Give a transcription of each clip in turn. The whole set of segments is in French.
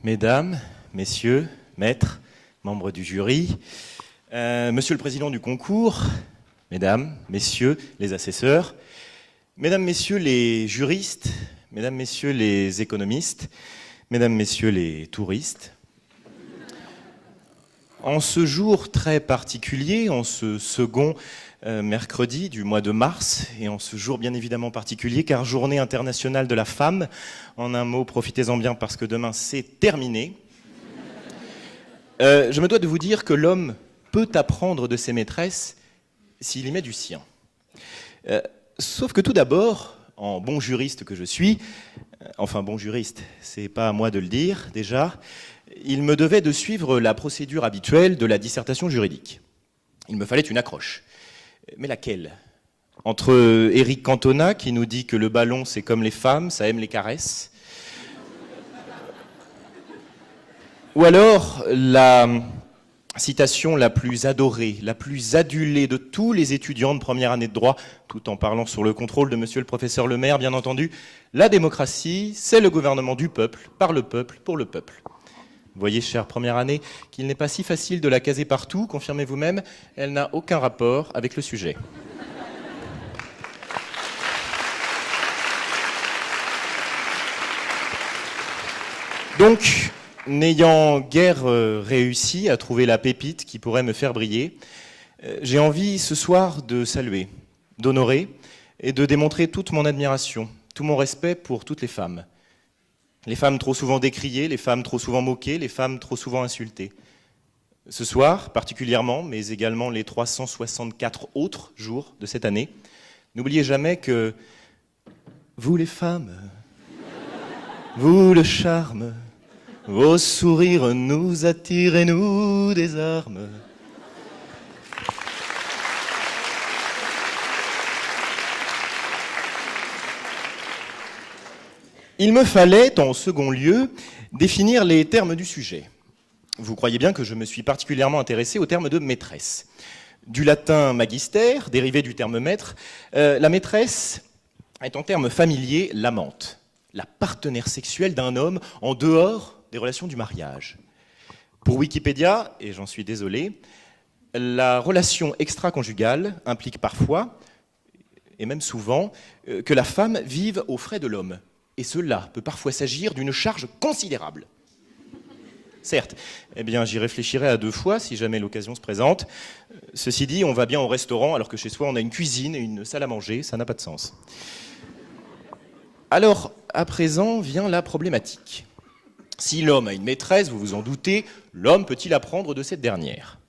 Mesdames, Messieurs, Maîtres, membres du jury, Monsieur le Président du concours, Mesdames, Messieurs les assesseurs, Mesdames, Messieurs les juristes, Mesdames, Messieurs les économistes, Mesdames, Messieurs les touristes, en ce jour très particulier, en ce second mercredi du mois de mars, et en ce jour bien évidemment particulier, car journée internationale de la femme, en un mot, profitez-en bien parce que demain c'est terminé, je me dois de vous dire que l'homme peut apprendre de ses maîtresses s'il y met du sien. Sauf que tout d'abord, en bon juriste que je suis, enfin bon juriste, c'est pas à moi de le dire déjà, il me devait de suivre la procédure habituelle de la dissertation juridique. Il me fallait une accroche. Mais laquelle? Entre Éric Cantona, qui nous dit que le ballon, c'est comme les femmes, ça aime les caresses, ou alors la citation la plus adorée, la plus adulée de tous les étudiants de première année de droit, tout en parlant sur le contrôle de monsieur le professeur Le Maire, bien entendu, la démocratie, c'est le gouvernement du peuple, par le peuple, pour le peuple. Vous voyez, chère première année, qu'il n'est pas si facile de la caser partout, confirmez vous-même, elle n'a aucun rapport avec le sujet. Donc, n'ayant guère réussi à trouver la pépite qui pourrait me faire briller, j'ai envie ce soir de saluer, d'honorer et de démontrer toute mon admiration, tout mon respect pour toutes les femmes. Les femmes trop souvent décriées, les femmes trop souvent moquées, les femmes trop souvent insultées. Ce soir, particulièrement, mais également les 364 autres jours de cette année, n'oubliez jamais que vous les femmes, vous le charme, vos sourires nous attirent et nous désarment. Il me fallait, en second lieu, définir les termes du sujet. Vous croyez bien que je me suis particulièrement intéressé au terme de maîtresse. Du latin magister, dérivé du terme maître, la maîtresse est en terme familier l'amante, la partenaire sexuelle d'un homme en dehors des relations du mariage. Pour Wikipédia, et j'en suis désolé, la relation extra-conjugale implique parfois, et même souvent, que la femme vive aux frais de l'homme. Et cela peut parfois s'agir d'une charge considérable. Certes, eh bien, j'y réfléchirai à deux fois si jamais l'occasion se présente. Ceci dit, on va bien au restaurant alors que chez soi on a une cuisine et une salle à manger, ça n'a pas de sens. Alors, à présent vient la problématique. Si l'homme a une maîtresse, vous vous en doutez, l'homme peut-il apprendre de cette dernière?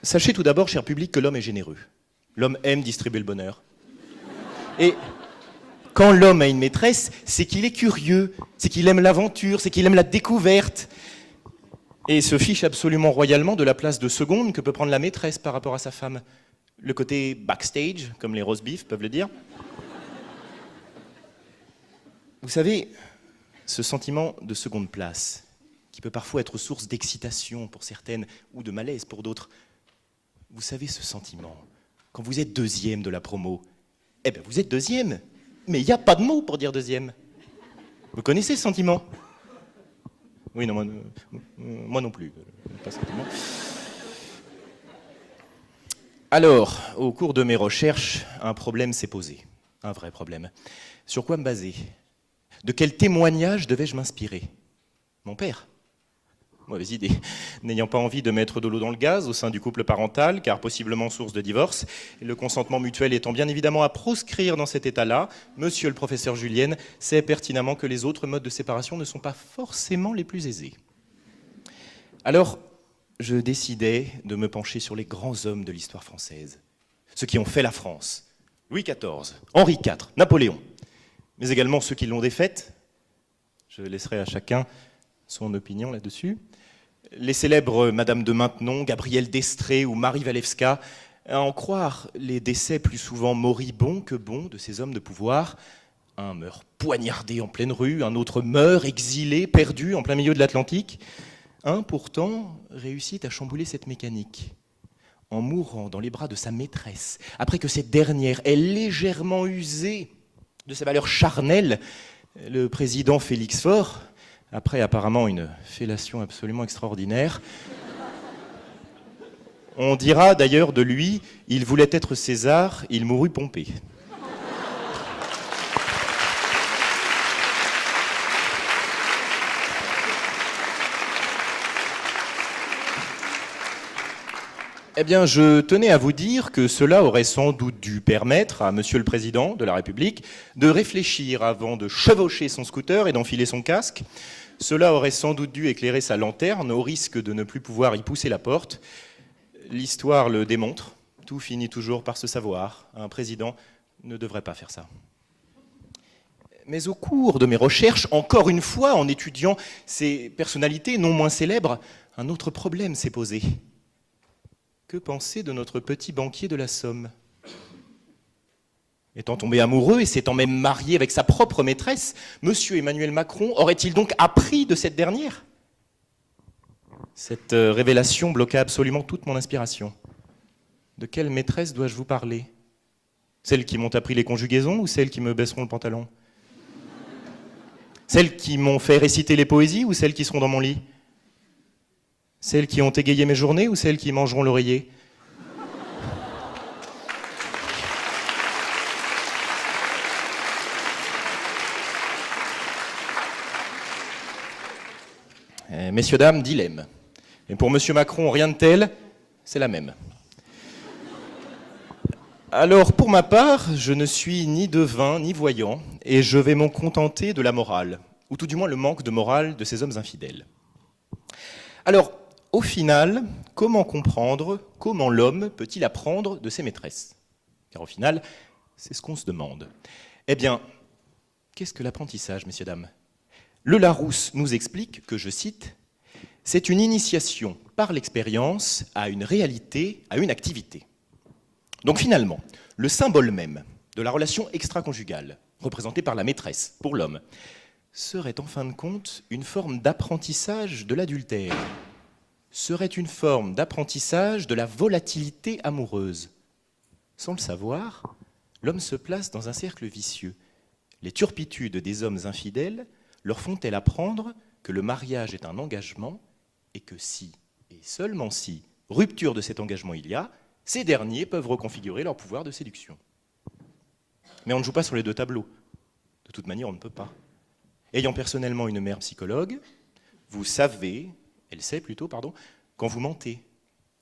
Sachez tout d'abord, cher public, que l'homme est généreux. L'homme aime distribuer le bonheur. Et quand l'homme a une maîtresse, c'est qu'il est curieux, c'est qu'il aime l'aventure, c'est qu'il aime la découverte. Et se fiche absolument royalement de la place de seconde que peut prendre la maîtresse par rapport à sa femme. Le côté backstage, comme les roast beef peuvent le dire. Vous savez, ce sentiment de seconde place, qui peut parfois être source d'excitation pour certaines ou de malaise pour d'autres, vous savez ce sentiment, quand vous êtes deuxième de la promo, eh bien vous êtes deuxième. Mais il n'y a pas de mot pour dire deuxième. Vous connaissez ce sentiment? Oui, non, moi non plus. Pas ce sentiment. Alors, au cours de mes recherches, un problème s'est posé. Un vrai problème. Sur quoi me baser? De quel témoignage devais-je m'inspirer? Mon père. Mauvaise idée. N'ayant pas envie de mettre de l'eau dans le gaz au sein du couple parental, car possiblement source de divorce, et le consentement mutuel étant bien évidemment à proscrire dans cet état-là, monsieur le professeur Julienne sait pertinemment que les autres modes de séparation ne sont pas forcément les plus aisés. Alors, je décidai de me pencher sur les grands hommes de l'histoire française, ceux qui ont fait la France, Louis XIV, Henri IV, Napoléon, mais également ceux qui l'ont défaite. Je laisserai à chacun son opinion là-dessus. Les célèbres Madame de Maintenon, Gabrielle d'Estrées ou Marie Walewska, à en croire les décès plus souvent moribonds que bons de ces hommes de pouvoir. Un meurt poignardé en pleine rue, un autre meurt exilé, perdu en plein milieu de l'Atlantique. Un, pourtant, réussit à chambouler cette mécanique en mourant dans les bras de sa maîtresse, après que cette dernière ait légèrement usé de sa valeur charnelle. Le président Félix Faure après apparemment une fellation absolument extraordinaire. On dira d'ailleurs de lui, il voulait être César, il mourut Pompée. Eh bien, je tenais à vous dire que cela aurait sans doute dû permettre à Monsieur le Président de la République de réfléchir avant de chevaucher son scooter et d'enfiler son casque. Cela aurait sans doute dû éclairer sa lanterne au risque de ne plus pouvoir y pousser la porte. L'histoire le démontre, tout finit toujours par se savoir. Un président ne devrait pas faire ça. Mais au cours de mes recherches, encore une fois, en étudiant ces personnalités non moins célèbres, un autre problème s'est posé. Que penser de notre petit banquier de la Somme? Étant tombé amoureux et s'étant même marié avec sa propre maîtresse, M. Emmanuel Macron aurait-il donc appris de cette dernière? Cette révélation bloqua absolument toute mon inspiration. De quelle maîtresse dois-je vous parler? Celles qui m'ont appris les conjugaisons ou celles qui me baisseront le pantalon? Celles qui m'ont fait réciter les poésies ou celles qui seront dans mon lit? Celles qui ont égayé mes journées ou celles qui mangeront l'oreiller? Messieurs, dames, dilemme. Mais pour Monsieur Macron, rien de tel, c'est la même. Alors, pour ma part, je ne suis ni devin ni voyant, et je vais m'en contenter de la morale, ou tout du moins le manque de morale de ces hommes infidèles. Alors, au final, comment comprendre, comment l'homme peut-il apprendre de ses maîtresses? Car au final, c'est ce qu'on se demande. Eh bien, qu'est-ce que l'apprentissage, messieurs, dames? Le Larousse nous explique que, je cite, « c'est une initiation par l'expérience à une réalité, à une activité ». Donc finalement, le symbole même de la relation extra-conjugale, représentée par la maîtresse pour l'homme, serait en fin de compte une forme d'apprentissage de l'adultère, serait une forme d'apprentissage de la volatilité amoureuse. Sans le savoir, l'homme se place dans un cercle vicieux. Les turpitudes des hommes infidèles leur font-elles apprendre que le mariage est un engagement et que si, et seulement si, rupture de cet engagement il y a, ces derniers peuvent reconfigurer leur pouvoir de séduction. Mais on ne joue pas sur les deux tableaux. De toute manière, on ne peut pas. Ayant personnellement une mère psychologue, vous savez, elle sait plutôt, pardon, quand vous mentez.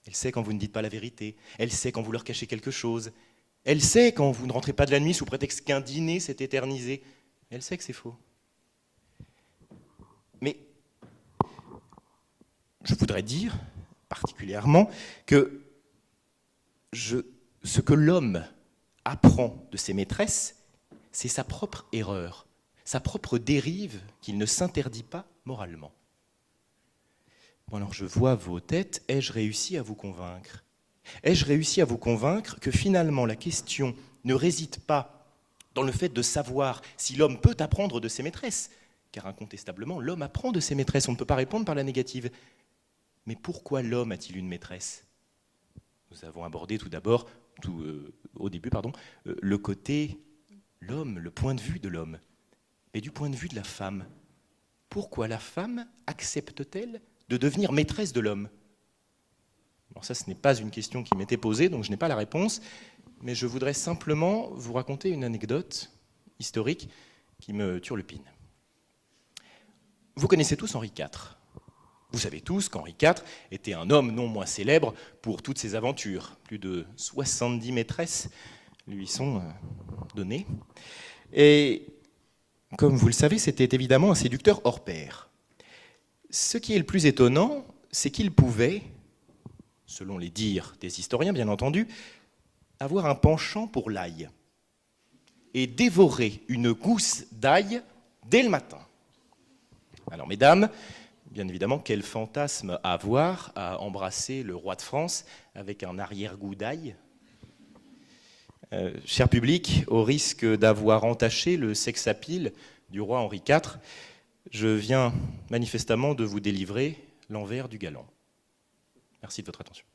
Elle sait quand vous ne dites pas la vérité. Elle sait quand vous leur cachez quelque chose. Elle sait quand vous ne rentrez pas de la nuit sous prétexte qu'un dîner s'est éternisé. Elle sait que c'est faux. Mais je voudrais dire, particulièrement, que ce que l'homme apprend de ses maîtresses, c'est sa propre erreur, sa propre dérive qu'il ne s'interdit pas moralement. Bon alors je vois vos têtes, ai-je réussi à vous convaincre? Ai-je réussi à vous convaincre que finalement la question ne réside pas dans le fait de savoir si l'homme peut apprendre de ses maîtresses, car incontestablement l'homme apprend de ses maîtresses, on ne peut pas répondre par la négative. Mais pourquoi l'homme a-t-il une maîtresse? Nous avons abordé tout d'abord, au début, le côté, l'homme, le point de vue de l'homme. Mais du point de vue de la femme, pourquoi la femme accepte-t-elle de devenir maîtresse de l'homme? Alors ça, ce n'est pas une question qui m'était posée, donc je n'ai pas la réponse, mais je voudrais simplement vous raconter une anecdote historique qui me turlupine. Vous connaissez tous Henri IV. Vous savez tous qu'Henri IV était un homme non moins célèbre pour toutes ses aventures. Plus de 70 maîtresses lui sont données. Et comme vous le savez, c'était évidemment un séducteur hors pair. Ce qui est le plus étonnant, c'est qu'il pouvait, selon les dires des historiens bien entendu, avoir un penchant pour l'ail et dévorer une gousse d'ail dès le matin. Alors mesdames, bien évidemment, quel fantasme avoir à embrasser le roi de France avec un arrière-goût d'ail? Cher public, au risque d'avoir entaché le sex-appeal du roi Henri IV, je viens manifestement de vous délivrer l'envers du galant. Merci de votre attention.